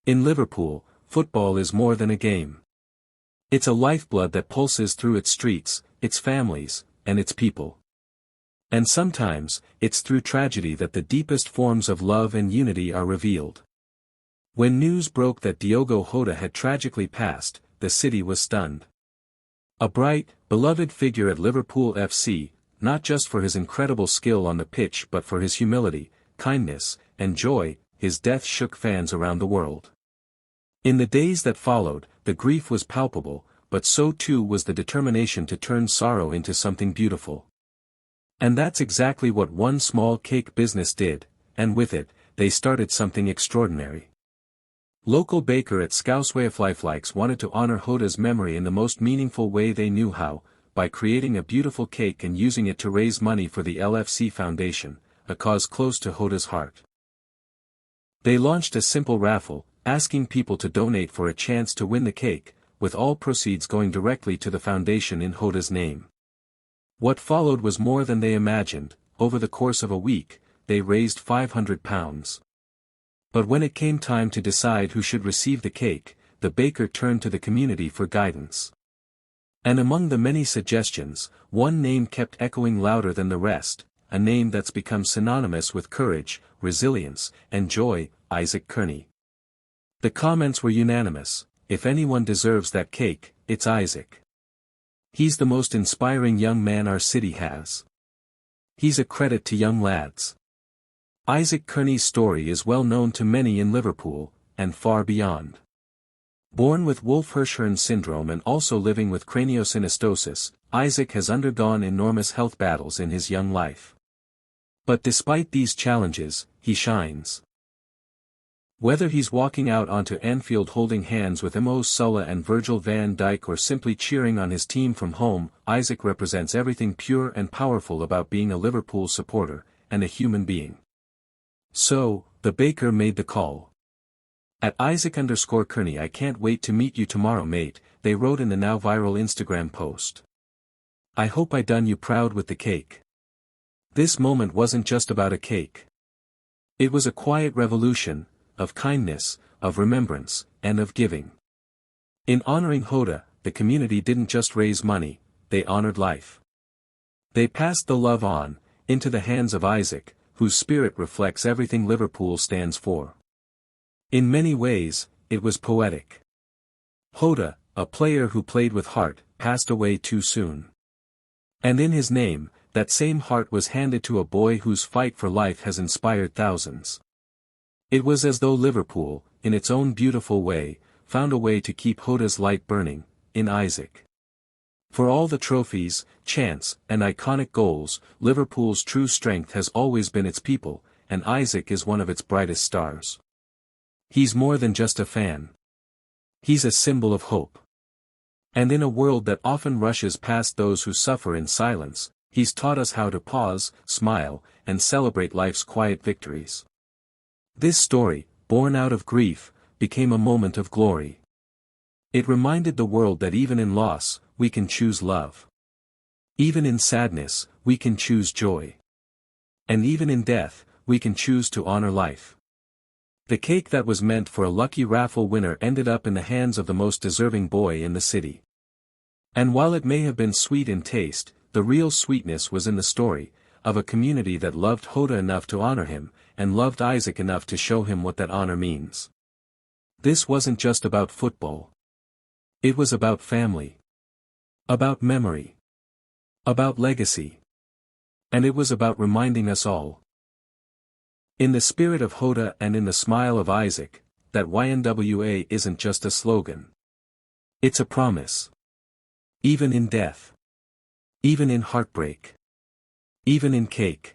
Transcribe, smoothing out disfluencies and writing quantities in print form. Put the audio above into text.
In Liverpool, football is more than a game. It's a lifeblood that pulses through its streets, its families, and its people. And sometimes, it's through tragedy that the deepest forms of love and unity are revealed. When news broke that Diogo Jota had tragically passed, the city was stunned. A bright, beloved figure at Liverpool FC, not just for his incredible skill on the pitch but for his humility, kindness, and joy, his death shook fans around the world. In the days that followed, the grief was palpable, but so too was the determination to turn sorrow into something beautiful. And that's exactly what one small cake business did, and with it, they started something extraordinary. Local baker at YNWA wanted to honor Jota's memory in the most meaningful way they knew how, by creating a beautiful cake and using it to raise money for the LFC Foundation, a cause close to Jota's heart. They launched a simple raffle, asking people to donate for a chance to win the cake, with all proceeds going directly to the foundation in Jota's name. What followed was more than they imagined. Over the course of a week, they raised £500. But when it came time to decide who should receive the cake, the baker turned to the community for guidance. And among the many suggestions, one name kept echoing louder than the rest, a name that's become synonymous with courage, resilience, and joy: Isaac Kearney. The comments were unanimous: if anyone deserves that cake, it's Isaac. He's the most inspiring young man our city has. He's a credit to young lads. Isaac Kearney's story is well known to many in Liverpool, and far beyond. Born with Wolf-Hirschhorn syndrome and also living with craniosynostosis, Isaac has undergone enormous health battles in his young life. But despite these challenges, he shines. Whether he's walking out onto Anfield holding hands with Mo Salah and Virgil van Dijk or simply cheering on his team from home, Isaac represents everything pure and powerful about being a Liverpool supporter, and a human being. So, the baker made the call. At Isaac_Kearney, I can't wait to meet you tomorrow, mate, they wrote in the now viral Instagram post. I hope I done you proud with the cake. This moment wasn't just about a cake. It was a quiet revolution, of kindness, of remembrance, and of giving. In honoring Jota, the community didn't just raise money, they honored life. They passed the love on, into the hands of Isaac, whose spirit reflects everything Liverpool stands for. In many ways, it was poetic. Jota, a player who played with heart, passed away too soon. And in his name, that same heart was handed to a boy whose fight for life has inspired thousands. It was as though Liverpool, in its own beautiful way, found a way to keep Jota's light burning, in Isaac. For all the trophies, chants, and iconic goals, Liverpool's true strength has always been its people, and Isaac is one of its brightest stars. He's more than just a fan. He's a symbol of hope. And in a world that often rushes past those who suffer in silence, he's taught us how to pause, smile, and celebrate life's quiet victories. This story, born out of grief, became a moment of glory. It reminded the world that even in loss, we can choose love. Even in sadness, we can choose joy. And even in death, we can choose to honor life. The cake that was meant for a lucky raffle winner ended up in the hands of the most deserving boy in the city. And while it may have been sweet in taste, the real sweetness was in the story, of a community that loved Jota enough to honor him, and loved Isaac enough to show him what that honor means. This wasn't just about football. It was about family. About memory. About legacy. And it was about reminding us all, in the spirit of Jota and in the smile of Isaac, that YNWA isn't just a slogan. It's a promise. Even in death. Even in heartbreak. Even in cake.